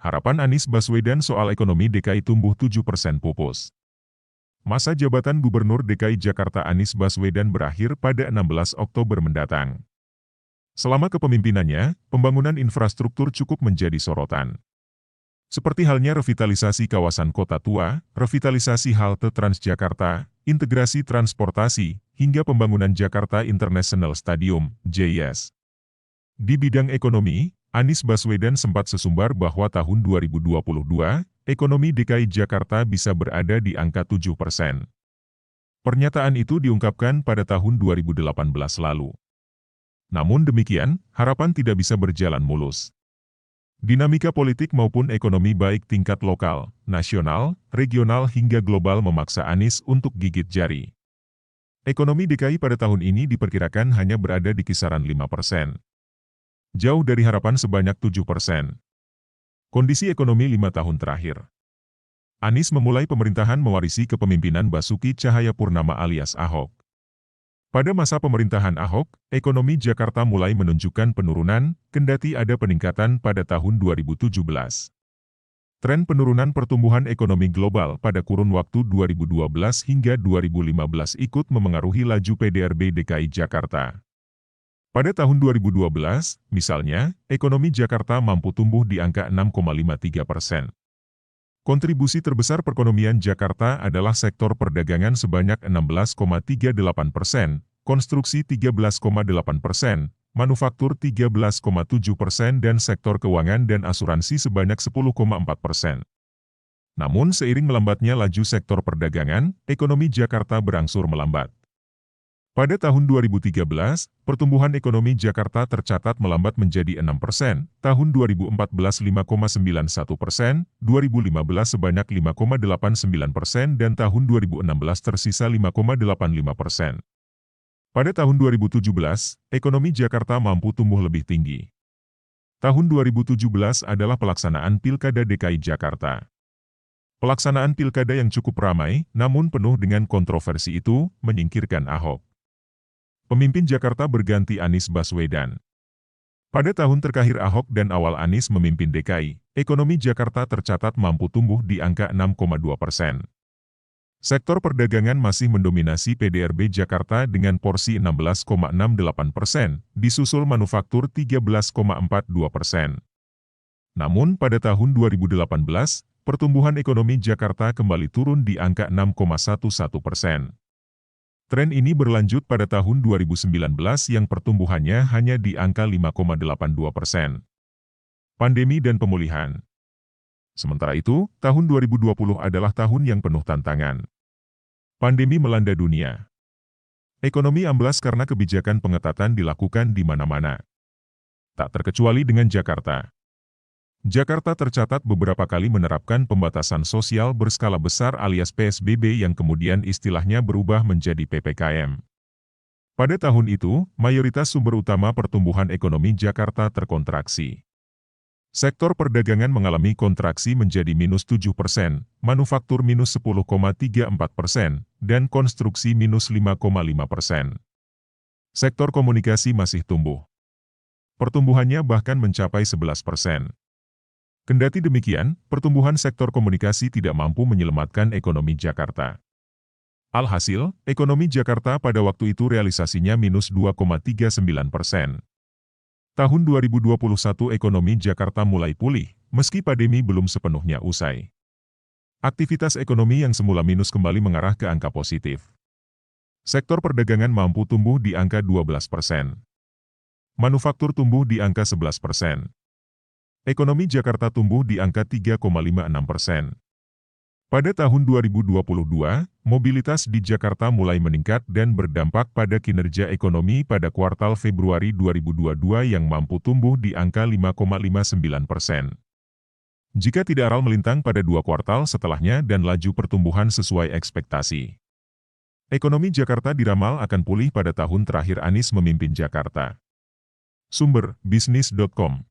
Harapan Anies Baswedan soal ekonomi DKI tumbuh 7% pupus. Masa jabatan Gubernur DKI Jakarta Anies Baswedan berakhir pada 16 Oktober mendatang. Selama kepemimpinannya, pembangunan infrastruktur cukup menjadi sorotan. Seperti halnya revitalisasi kawasan kota tua, revitalisasi halte Transjakarta, integrasi transportasi, hingga pembangunan Jakarta International Stadium, JIS. Di bidang ekonomi, Anies Baswedan sempat sesumbar bahwa tahun 2022, ekonomi DKI Jakarta bisa berada di angka 7%. Pernyataan itu diungkapkan pada tahun 2018 lalu. Namun demikian, harapan tidak bisa berjalan mulus. Dinamika politik maupun ekonomi baik tingkat lokal, nasional, regional hingga global memaksa Anies untuk gigit jari. Ekonomi DKI pada tahun ini diperkirakan hanya berada di kisaran 5%. Jauh dari harapan sebanyak 7%. Kondisi ekonomi 5 tahun terakhir. Anies memulai pemerintahan mewarisi kepemimpinan Basuki Cahayapurnama alias Ahok. Pada masa pemerintahan Ahok, ekonomi Jakarta mulai menunjukkan penurunan, kendati ada peningkatan pada tahun 2017. Tren penurunan pertumbuhan ekonomi global pada kurun waktu 2012 hingga 2015 ikut memengaruhi laju PDRB DKI Jakarta. Pada tahun 2012, misalnya, ekonomi Jakarta mampu tumbuh di angka 6,53%. Kontribusi terbesar perekonomian Jakarta adalah sektor perdagangan sebanyak 16,38%, konstruksi 13,8%, manufaktur 13,7% dan sektor keuangan dan asuransi sebanyak 10,4%. Namun seiring melambatnya laju sektor perdagangan, ekonomi Jakarta berangsur melambat. Pada tahun 2013, pertumbuhan ekonomi Jakarta tercatat melambat menjadi 6%, tahun 2014 5,91%, 2015 sebanyak 5,89% dan tahun 2016 tersisa 5,85%. Pada tahun 2017, ekonomi Jakarta mampu tumbuh lebih tinggi. Tahun 2017 adalah pelaksanaan Pilkada DKI Jakarta. Pelaksanaan pilkada yang cukup ramai, namun penuh dengan kontroversi itu, menyingkirkan Ahok. Pemimpin Jakarta berganti Anies Baswedan. Pada tahun terakhir Ahok dan awal Anies memimpin DKI, ekonomi Jakarta tercatat mampu tumbuh di angka 6,2%. Sektor perdagangan masih mendominasi PDRB Jakarta dengan porsi 16,68%, disusul manufaktur 13,42%. Namun pada tahun 2018, pertumbuhan ekonomi Jakarta kembali turun di angka 6,11%. Tren ini berlanjut pada tahun 2019 yang pertumbuhannya hanya di angka 5,82%. Pandemi dan pemulihan. Sementara itu, tahun 2020 adalah tahun yang penuh tantangan. Pandemi melanda dunia. Ekonomi amblas karena kebijakan pengetatan dilakukan di mana-mana. Tak terkecuali dengan Jakarta. Jakarta tercatat beberapa kali menerapkan pembatasan sosial berskala besar alias PSBB yang kemudian istilahnya berubah menjadi PPKM. Pada tahun itu, mayoritas sumber utama pertumbuhan ekonomi Jakarta terkontraksi. Sektor perdagangan mengalami kontraksi menjadi minus 7%, manufaktur minus 10,34%, dan konstruksi minus 5,5%. Sektor komunikasi masih tumbuh. Pertumbuhannya bahkan mencapai 11%. Kendati demikian, pertumbuhan sektor komunikasi tidak mampu menyelamatkan ekonomi Jakarta. Alhasil, ekonomi Jakarta pada waktu itu realisasinya minus 2,39%. Tahun 2021 ekonomi Jakarta mulai pulih, meski pandemi belum sepenuhnya usai. Aktivitas ekonomi yang semula minus kembali mengarah ke angka positif. Sektor perdagangan mampu tumbuh di angka 12%. Manufaktur tumbuh di angka 11%. Ekonomi Jakarta tumbuh di angka 3,56%. Pada tahun 2022, mobilitas di Jakarta mulai meningkat dan berdampak pada kinerja ekonomi pada kuartal Februari 2022 yang mampu tumbuh di angka 5,59%. Jika tidak aral melintang pada 2 kuartal setelahnya dan laju pertumbuhan sesuai ekspektasi. Ekonomi Jakarta diramal akan pulih pada tahun terakhir Anies memimpin Jakarta. Sumber, bisnis.com